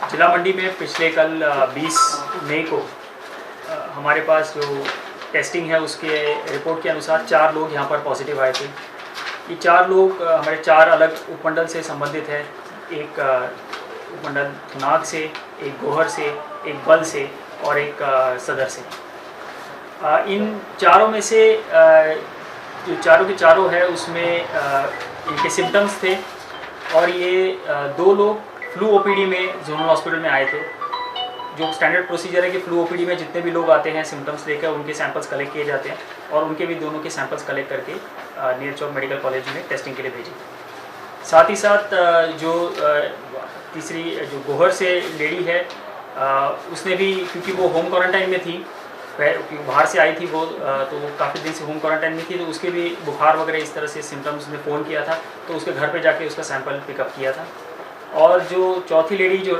जिला मंडी में पिछले कल 20 मई को हमारे पास जो टेस्टिंग है उसके रिपोर्ट के अनुसार 4 लोग यहाँ पर पॉजिटिव आए थे। ये 4 लोग हमारे 4 अलग उपमंडल से संबंधित है। एक उपमंडल थुनाग से, एक गोहर से, एक बल से और एक सदर से। इन चारों में से जो चारों के चारों है उसमें इनके सिम्टम्स थे और ये 2 लोग फ्लू ओपीडी में जोनल हॉस्पिटल में आए थे। जो स्टैंडर्ड प्रोसीजर है कि फ्लू ओपीडी में जितने भी लोग आते हैं सिम्टम्स लेकर उनके सैंपल्स कलेक्ट किए जाते हैं और उनके भी दोनों के सैंपल्स कलेक्ट करके नियर चौक मेडिकल कॉलेज में टेस्टिंग के लिए भेजे। साथ ही साथ जो तीसरी जो गोहर से लेडी है उसने भी, क्योंकि वो होम क्वारंटाइन में थी, बाहर से आई थी वो, तो वो काफ़ी दिन से होम क्वारंटाइन में थी, तो उसके भी बुखार वगैरह इस तरह से सिम्टम्स ने फ़ोन किया था, तो उसके घर पे जाके उसका सैंपल पिकअप किया था। और जो चौथी लेडी जो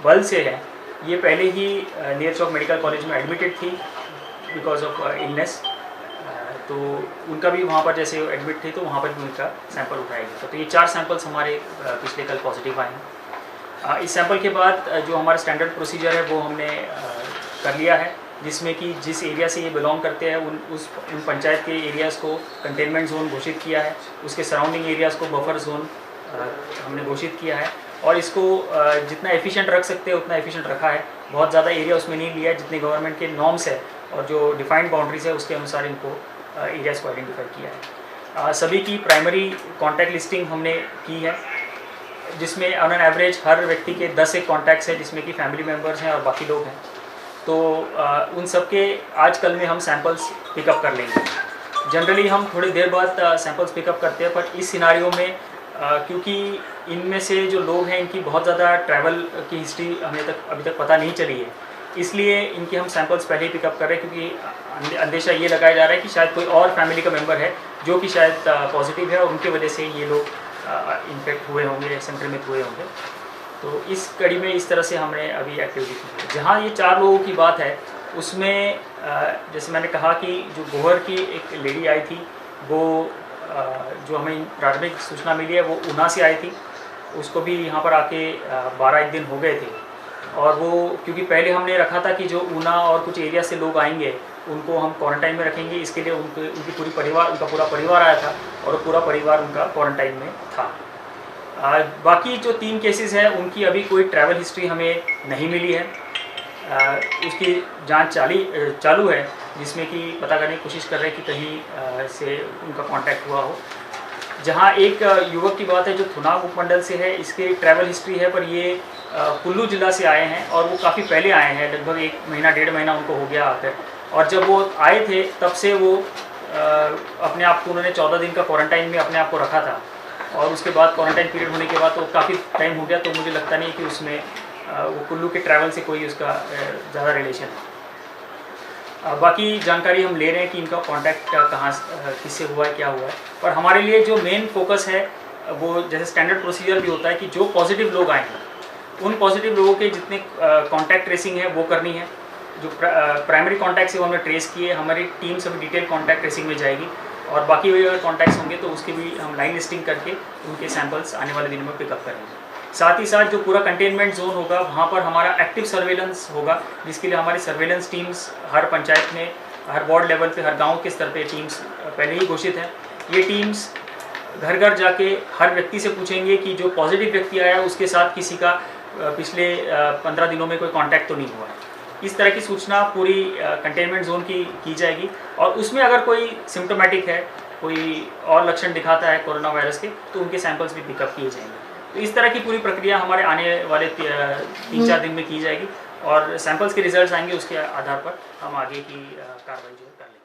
बल से है, ये पहले ही नियर चौक मेडिकल कॉलेज में एडमिटेड थी बिकॉज ऑफ इलनेस, तो उनका भी वहाँ पर जैसे एडमिट थे तो वहाँ पर भी उनका सैंपल उठाया गया। तो ये 4 सैंपल्स हमारे पिछले कल पॉजिटिव आए हैं। इस सैंपल के बाद जो हमारा स्टैंडर्ड प्रोसीजर है वो हमने कर लिया है, जिसमें कि जिस एरिया से ये बिलोंग करते हैं उन पंचायत के एरियाज़ को कंटेनमेंट जोन घोषित किया है, उसके सराउंडिंग एरियाज़ को बफर जोन हमने घोषित किया है और इसको जितना एफिशिएंट रख सकते हैं उतना एफिशिएंट रखा है। बहुत ज़्यादा एरिया उसमें नहीं लिया है, जितने गवर्नमेंट के नॉर्म्स है और जो डिफाइंड बाउंड्रीज है उसके अनुसार इनको एरियाज़ को आइडेंटिफाई किया है। सभी की प्राइमरी कॉन्टैक्ट लिस्टिंग हमने की है, जिसमें ऑन एन एवरेज हर व्यक्ति के 10 एक कॉन्टैक्ट्स हैं, जिसमें कि फैमिली मेम्बर्स हैं और बाकी लोग हैं। तो उन सब के आज कल में हम सैंपल्स पिकअप कर लेंगे। जनरली हम थोड़ी देर बाद सैंपल्स पिकअप करते हैं, पर इस सिनारियो में क्योंकि इनमें से जो लोग हैं इनकी बहुत ज़्यादा ट्रैवल की हिस्ट्री हमें अभी तक पता नहीं चली है, इसलिए इनके हम सैंपल्स पहले ही पिकअप कर रहे हैं, क्योंकि अंदेशा ये लगाया जा रहा है कि शायद कोई और फैमिली का मेंबर है जो कि शायद पॉजिटिव है और उनकी वजह से ये लोग इन्फेक्ट हुए होंगे, संक्रमित हुए होंगे। तो इस कड़ी में इस तरह से हमने अभी एक्टिविटी की। जहाँ ये 4 लोगों की बात है उसमें जैसे मैंने कहा कि जो गोहर की एक लेडी आई थी, वो जो हमें प्राथमिक सूचना मिली है वो ऊना से आई थी। उसको भी यहाँ पर आके 12 दिन हो गए थे और वो क्योंकि पहले हमने रखा था कि जो ऊना और कुछ एरिया से लोग आएंगे उनको हम क्वारंटाइन में रखेंगे, इसके लिए उनका पूरा परिवार आया था और पूरा परिवार उनका क्वारंटाइन में था। बाकी जो 3 केसेस हैं उनकी अभी कोई ट्रैवल हिस्ट्री हमें नहीं मिली है। उसकी जांच चालू है, जिसमें कि पता करने की कोशिश कर रहे हैं कि कहीं से उनका कांटेक्ट हुआ हो। जहां एक युवक की बात है जो थुनाग उपमंडल से है, इसके ट्रैवल हिस्ट्री है, पर ये कुल्लू जिला से आए हैं और वो काफ़ी पहले आए हैं, लगभग 1 महीना 1.5 महीना उनको हो गया आकर। और जब वो आए थे तब से वो अपने आप को उन्होंने 14 दिन का क्वारंटाइन में अपने आप को रखा था और उसके बाद क्वारंटाइन पीरियड होने के बाद तो काफ़ी टाइम हो गया, तो मुझे लगता नहीं कि उसमें वो कुल्लू के ट्रैवल से कोई उसका ज़्यादा रिलेशन है। बाकी जानकारी हम ले रहे हैं कि इनका कांटेक्ट कहाँ किससे हुआ है, क्या हुआ है। पर हमारे लिए जो मेन फोकस है वो जैसे स्टैंडर्ड प्रोसीजर भी होता है कि जो पॉजिटिव लोग आए हैं उन पॉजिटिव लोगों के जितने कांटेक्ट ट्रेसिंग है वो करनी है। जो प्राइमरी कॉन्टैक्ट से वो हमने ट्रेस किए, हमारी टीम सब डिटेल कॉन्टैक्ट ट्रेसिंग में जाएगी और बाकी भी अगर कॉन्टैक्ट्स होंगे तो उसकी भी हम लाइन लिस्टिंग करके उनके सैंपल्स आने वाले दिनों में पिकअप करेंगे। साथ ही साथ जो पूरा कंटेनमेंट जोन होगा वहाँ पर हमारा एक्टिव सर्वेलेंस होगा, जिसके लिए हमारी सर्वेलेंस टीम्स हर पंचायत में, हर वार्ड लेवल पे, हर गांव के स्तर पे टीम्स पहले ही घोषित हैं। ये टीम्स घर घर जाके हर व्यक्ति से पूछेंगे कि जो पॉजिटिव व्यक्ति आया उसके साथ किसी का पिछले 15 दिनों में कोई कॉन्टैक्ट तो नहीं हुआ है। इस तरह की सूचना पूरी कंटेनमेंट जोन की जाएगी और उसमें अगर कोई सिम्टोमेटिक है, कोई और लक्षण दिखाता है कोरोना वायरस के, तो उनके सैंपल्स भी पिकअप किए जाएंगे। तो इस तरह की पूरी प्रक्रिया हमारे आने वाले 3-4 दिन में की जाएगी और सैंपल्स के रिजल्ट्स आएंगे, उसके आधार पर हम आगे की कार्रवाई जो है कर लेंगे।